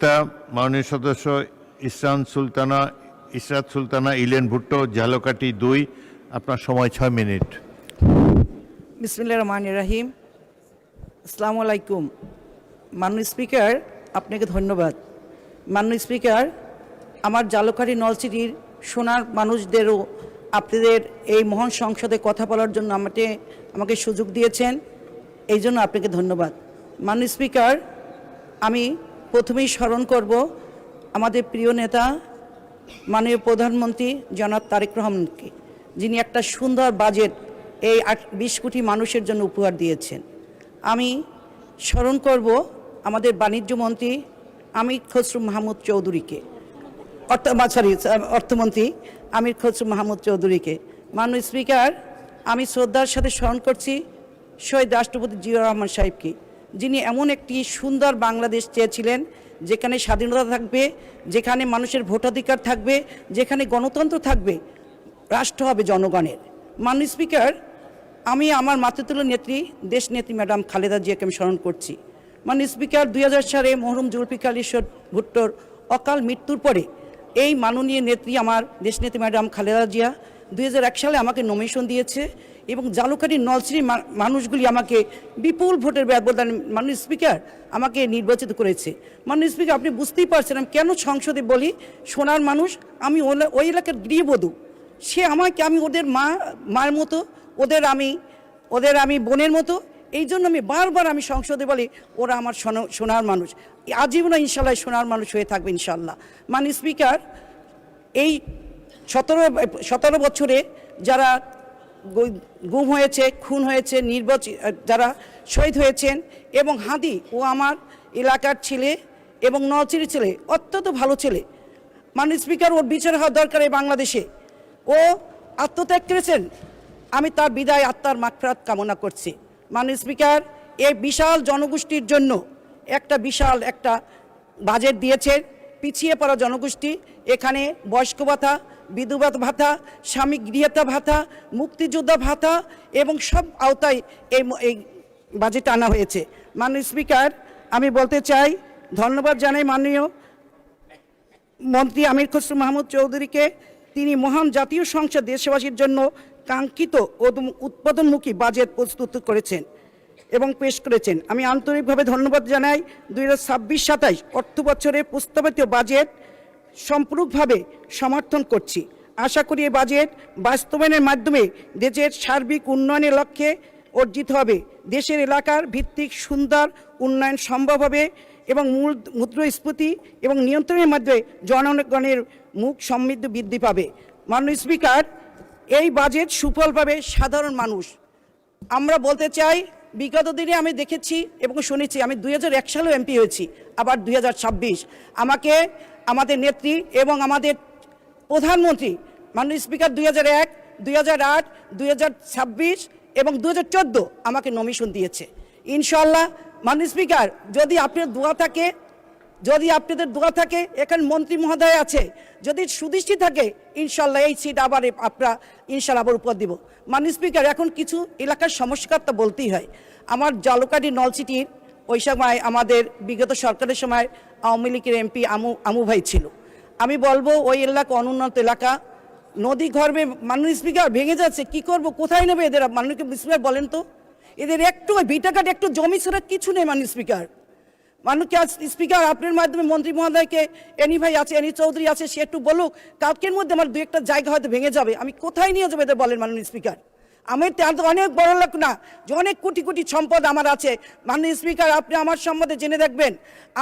মাননীয় সদস্য ইশরাত সুলতানা ইলেন ভুট্টো, ঝালকাঠি 2। আপনার সময় 6 মিনিট। বিসমিল্লাহির রহমানির রহিম। আসসালামু আলাইকুম। মাননীয় স্পিকার, আপনাকে ধন্যবাদ। মাননীয় স্পিকার, আমার ঝালকাঠি নলছিটির সোনার মানুষদেরও আপনাদের এই মহান সংসদে কথা বলার জন্য আমাকে সুযোগ দিয়েছেন, এই জন্য আপনাকে ধন্যবাদ। মাননীয় স্পিকার, আমি প্রথমেই স্মরণ করব আমাদের প্রিয় নেতা মাননীয় প্রধানমন্ত্রী জনাব তারেক রহমানকে, যিনি একটা সুন্দর বাজেট এই 20 কোটি মানুষের জন্য উপহার দিয়েছেন। আমি স্মরণ করব আমাদের বাণিজ্য মন্ত্রী আমির খসরু মাহমুদ চৌধুরীকে, অর্থমন্ত্রী আমির খসরু মাহমুদ চৌধুরীকে। মাননীয় স্পিকার, আমি শ্রদ্ধার সাথে স্মরণ করছি শহীদ রাষ্ট্রপতি জিয়াউর রহমান সাহেবকে, যিনি এমন একটি সুন্দর বাংলাদেশ চেয়েছিলেন যেখানে স্বাধীনতা থাকবে, যেখানে মানুষের ভোটাধিকার থাকবে, যেখানে গণতন্ত্র থাকবে, রাষ্ট্র হবে জনগণের। মাননীয় স্পিকার, আমি আমার মাতৃতুল্য নেত্রী দেশনেত্রী ম্যাডাম খালেদা জিয়াকে আমি স্মরণ করছি। মাননীয় স্পিকার, 2000 সালে মরহুম জুলফিকার আলী ভুট্টোর অকাল মৃত্যুর পরে এই মাননীয় নেত্রী আমার দেশনেত্রী ম্যাডাম খালেদা জিয়া 2001 সালে আমাকে নমিনেশন দিয়েছে এবং ঝালকাঠি নলছিটির মানুষগুলি আমাকে বিপুল ভোটের ব্যবধানে মাননীয় স্পিকার আমাকে নির্বাচিত করেছে। মাননীয় স্পিকার, আপনি বুঝতেই পারছেন আমি কেন সংসদে বলি সোনার মানুষ। আমি ওই এলাকার গৃহবধূ, আমি ওদের মায়ের মতো, ওদের আমি বোনের মতো। এই জন্য আমি বারবার আমি সংসদে বলি ওরা আমার সোনার মানুষ, আজীবন ইনশাল্লাহ সোনার মানুষ হয়ে থাকবে ইনশাল্লাহ। মাননীয় স্পিকার, এই 17 বছরে যারা গুম হয়েছে, খুন হয়েছে, যারা শহীদ হয়েছেন, এবং হাদি ও আমার এলাকার ছেলে এবং নলছিটির ছেলে, অত্যন্ত ভালো ছেলে। মাননীয় স্পিকার, ওর বিচার হওয়া দরকার এই বাংলাদেশে। ও আত্মত্যাগ করেছেন, আমি তার বিদায় আত্মার মাগফিরাত কামনা করছি। মাননীয় স্পিকার, এই বিশাল জনগোষ্ঠীর জন্য বিশাল একটা বাজেট দিয়েছেন। পিছিয়ে পড়া জনগোষ্ঠী, এখানে বয়স্ক ভাতা, বিধবা ভাতা, স্বামী গৃহীতা ভাতা, মুক্তিযোদ্ধা ভাতা এবং সব আওতায় এই বাজেট আনা হয়েছে। মাননীয় স্পিকার, আমি বলতে চাই ধন্যবাদ জানাই মাননীয় মন্ত্রী আমির খসরু মাহমুদ চৌধুরীকে। তিনি মহান জাতীয় সংসদ দেশবাসীর জন্য কাঙ্ক্ষিত ও উৎপাদনমুখী বাজেট প্রস্তুত করেছেন এবং পেশ করেছেন। আমি আন্তরিকভাবে ধন্যবাদ জানাই। 2026-27 অর্থ বছরের প্রস্তাবিত বাজেট সম্পূর্ণভাবে সমর্থন করছি। আশা করি এই বাজেট বাস্তবায়নের মাধ্যমে দেশের সার্বিক উন্নয়নের লক্ষ্যে অর্জিত হবে। দেশের এলাকার ভিত্তিক সুন্দর উন্নয়ন সম্ভব হবে এবং মুদ্রাস্ফীতি এবং নিয়ন্ত্রণের মাধ্যমে জনগণের মুখ সমৃদ্ধি বৃদ্ধি পাবে। মাননীয় স্পিকার, এই বাজেট সুফল পাবে সাধারণ মানুষ। আমরা বলতে চাই, বিগত দিনে আমি দেখেছি এবং শুনেছি, আমি 2001 সালেও এমপি হয়েছি, আবার 2026 আমাকে আমাদের নেত্রী এবং আমাদের প্রধানমন্ত্রী মাননীয় স্পিকার 2001, 2008, 2026 এবং 2014 আমাকে নমিনেশন দিয়েছে। ইনশাআল্লাহ মাননীয় স্পিকার, যদি আপনাদের দোয়া থাকে, এখানে মন্ত্রী মহোদয় আছে, যদি সুদৃষ্টি থাকে, ইনশাল্লাহ এই সিট আবার ইনশাল্লাহ আবার উপর দিব। মাননীয় স্পিকার, এখন কিছু এলাকার সমস্যার তো বলতেই হয়। আমার ঝালকাঠি নলছিটির ওই সময় আমাদের বিগত সরকারের সময় আওয়ামী লীগের এমপি আমু ভাই ছিল। আমি বলবো ওই এলাকা অনুন্নত এলাকা, নদী গর্ভে মাননীয় স্পিকার ভেঙে যাচ্ছে, কি করব, কোথায় নেবে এদের? মাননীয় স্পিকার বলেন তো, এদের একটু ভিটাঘাট একটু জমি ছাড়া কিছু নেই। মাননীয় স্পিকার, স্পিকার, আপনার মাধ্যমে মন্ত্রী মহোদয়কে, এনি ভাই আছে, এনি চৌধুরী আছে, সে একটু বলুক, কালকের মধ্যে আমার 2-1টা জায়গা হয়তো ভেঙে যাবে, আমি কোথায় নিয়ে যাবো এদের বলেন মাননীয় স্পিকার? আমি তো অনেক বড় লোক না যে অনেক কোটি কোটি সম্পদ আমার আছে। মাননীয় স্পিকার, আপনি আমার সম্বন্ধে জেনে দেখবেন,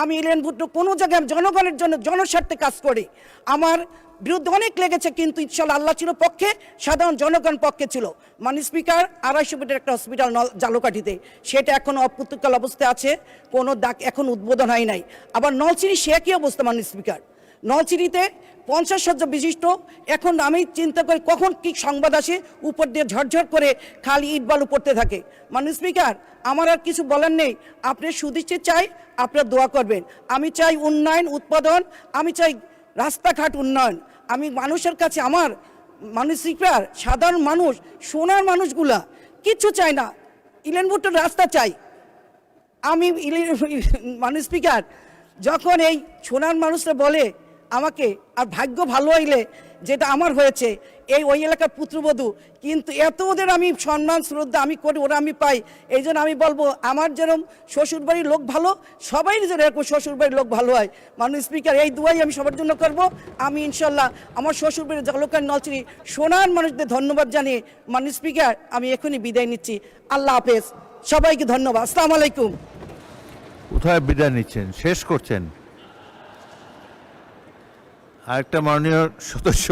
আমি ইলেন ভুট্টো কোনো জায়গায় জনগণের জন্য জনস্বার্থে কাজ করি। আমার বিরুদ্ধে অনেক লেগেছে, কিন্তু ইনশাল্লাহ আল্লাহ ছিল পক্ষে, সাধারণ জনগণ পক্ষে ছিল। মাননীয় স্পিকার, 250 বেডের একটা হসপিটাল ঝালকাঠিতে, সেটা এখনও অপ্রতুল অবস্থায় আছে, কোনো এখন উদ্বোধন হয় নাই। আবার নলছিটি সে কী অবস্থা? মাননীয় স্পিকার, নলছিটিতে 50 শয্যা বিশিষ্ট, এখন আমি চিন্তা করি কখন কি সংবাদ আসে, উপর দিয়ে ঝরঝর করে খালি ইট বালু পড়তে থাকে। মাননীয় স্পিকার, আমার আর কিছু বলার নেই, আপনার সুদৃষ্টি চাই, আপনার দোয়া করবেন। আমি চাই উন্নয়ন, উৎপাদন, আমি চাই রাস্তাঘাট উন্নয়ন। আমি মানুষের কাছে, আমার মাননীয় স্পিকার, সাধারণ মানুষ, সোনার মানুষগুলা কিচ্ছু চাই না, ইলেন ভুট্টোর রাস্তা চাই। আমি মাননীয় স্পিকার, যখন এই সোনার মানুষরা বলে আমাকে, আর ভাগ্য ভালো হইলে যেটা আমার হয়েছে এই ওই এলাকার পুত্রবধূ, কিন্তু এত ওদের আমি সম্মান শ্রদ্ধা আমি করি, ওরা আমি পাই। এই জন্য আমি বলবো আমার যেরকম শ্বশুরবাড়ির লোক ভালো, সবাই যেন এরকম শ্বশুরবাড়ির লোক ভালো হয়। মাননীয় স্পিকার, এই দুয়াই আমি সবার জন্য করব। আমি ইনশাল্লাহ আমার শ্বশুরবাড়ির জালুকার নলছিরি সোনার মানুষদের ধন্যবাদ জানিয়ে মাননীয় স্পিকার আমি এখনই বিদায় নিচ্ছি। আল্লাহ হাফেজ, সবাইকে ধন্যবাদ। আসসালামু আলাইকুম। কোথায় বিদায় নিচ্ছেন, শেষ করছেন? আরেকটা মাননীয় সদস্য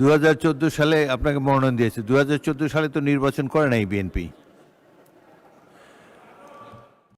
2014 সালে আপনাকে মনোনয়ন দিয়েছে, 2014 সালে তো নির্বাচন করে নাই বিএনপি।